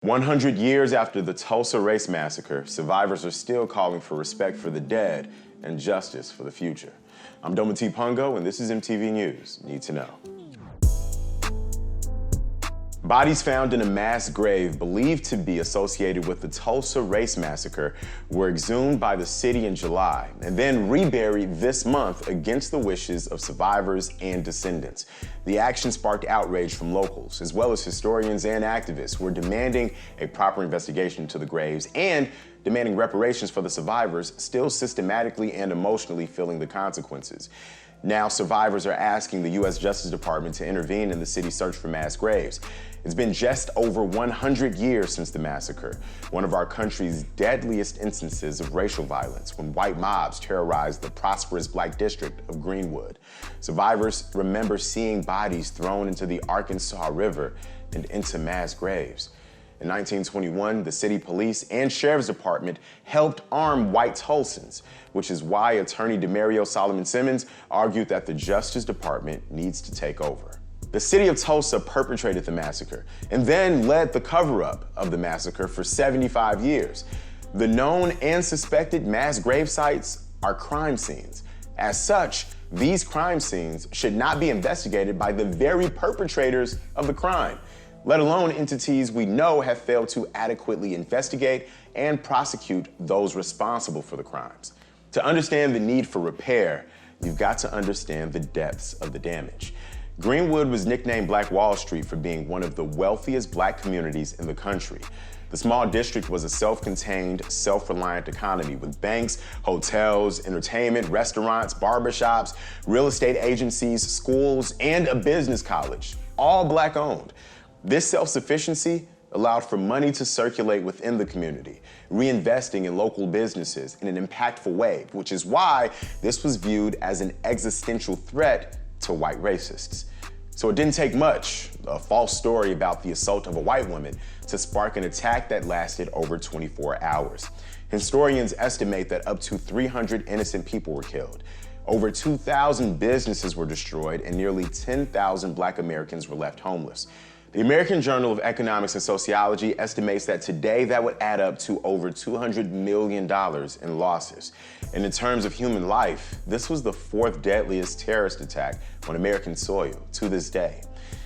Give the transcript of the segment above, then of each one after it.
100 years after the Tulsa Race Massacre, survivors are still calling for respect for the dead and justice for the future. I'm Dometi Pongo, and this is MTV News Need to Know. Bodies found in a mass grave believed to be associated with the Tulsa Race Massacre were exhumed by the city in July and then reburied this month against the wishes of survivors and descendants. The action sparked outrage from locals, as well as historians and activists who are demanding a proper investigation into the graves and demanding reparations for the survivors still systematically and emotionally feeling the consequences. Now, survivors are asking the U.S. Justice Department to intervene in the city's search for mass graves. It's been just over 100 years since the massacre, one of our country's deadliest instances of racial violence, when white mobs terrorized the prosperous Black district of Greenwood. Survivors remember seeing bodies thrown into the Arkansas River and into mass graves. In 1921, the city police and sheriff's department helped arm white Tulsans, which is why attorney Demario Solomon Simmons argued that the Justice Department needs to take over. The city of Tulsa perpetrated the massacre and then led the cover-up of the massacre for 75 years. The known and suspected mass grave sites are crime scenes. As such, these crime scenes should not be investigated by the very perpetrators of the crime, let alone entities we know have failed to adequately investigate and prosecute those responsible for the crimes. To understand the need for repair, you've got to understand the depths of the damage. Greenwood was nicknamed Black Wall Street for being one of the wealthiest Black communities in the country. The small district was a self-contained, self-reliant economy with banks, hotels, entertainment, restaurants, barbershops, real estate agencies, schools, and a business college, all Black-owned. This self-sufficiency allowed for money to circulate within the community, reinvesting in local businesses in an impactful way, which is why this was viewed as an existential threat to white racists. So it didn't take much, a false story about the assault of a white woman, to spark an attack that lasted over 24 hours. Historians estimate that up to 300 innocent people were killed. Over 2,000 businesses were destroyed and nearly 10,000 Black Americans were left homeless. The American Journal of Economics and Sociology estimates that today that would add up to over $200 million in losses. And in terms of human life, this was the fourth deadliest terrorist attack on American soil to this day.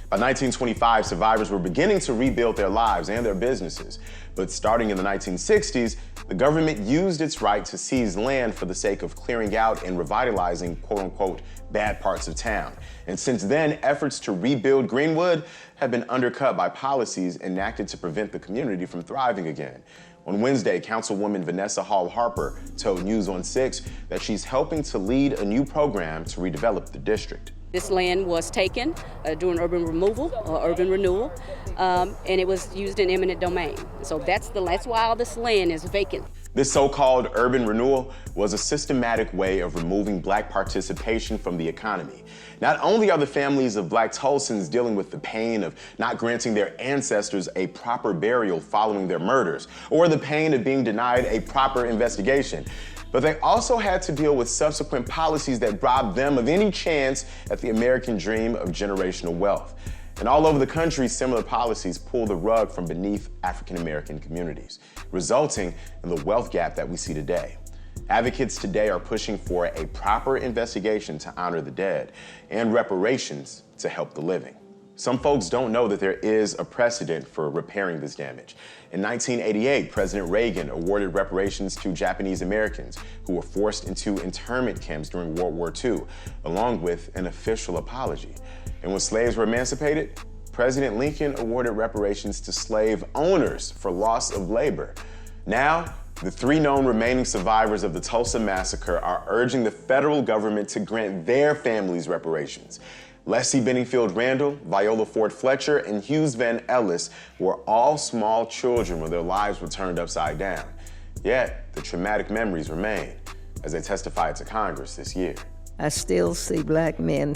By 1925, survivors were beginning to rebuild their lives and their businesses. But starting in the 1960s, the government used its right to seize land for the sake of clearing out and revitalizing quote-unquote bad parts of town. And since then, efforts to rebuild Greenwood have been undercut by policies enacted to prevent the community from thriving again. On Wednesday, Councilwoman Vanessa Hall Harper told News on 6 that she's helping to lead a new program to redevelop the district. This land was taken during urban removal or urban renewal, and it was used in eminent domain. So that's why all this land is vacant. This so-called urban renewal was a systematic way of removing Black participation from the economy. Not only are the families of Black Tulsans dealing with the pain of not granting their ancestors a proper burial following their murders, or the pain of being denied a proper investigation, but they also had to deal with subsequent policies that robbed them of any chance at the American dream of generational wealth. And all over the country, similar policies pull the rug from beneath African-American communities, resulting in the wealth gap that we see today. Advocates today are pushing for a proper investigation to honor the dead and reparations to help the living. Some folks don't know that there is a precedent for repairing this damage. In 1988, President Reagan awarded reparations to Japanese Americans who were forced into internment camps during World War II, along with an official apology. And when slaves were emancipated, President Lincoln awarded reparations to slave owners for loss of labor. Now, the 3 known remaining survivors of the Tulsa Massacre are urging the federal government to grant their families reparations. Leslie Benningfield Randall, Viola Ford Fletcher, and Hughes Van Ellis were all small children when their lives were turned upside down. Yet, the traumatic memories remain as they testified to Congress this year. I still see Black men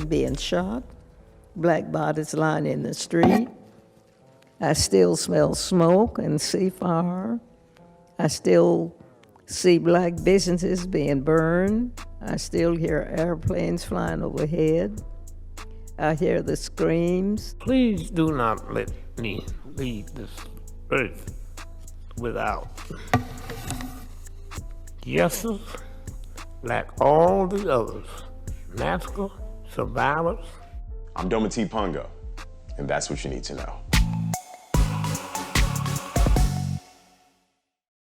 being shot, Black bodies lying in the street. I still smell smoke and see fire. I still see Black businesses being burned. I still hear airplanes flying overhead. I hear the screams. Please do not let me leave this earth without justice, like all the others, massacre, survivors. I'm Dometi Pongo, and that's what you need to know.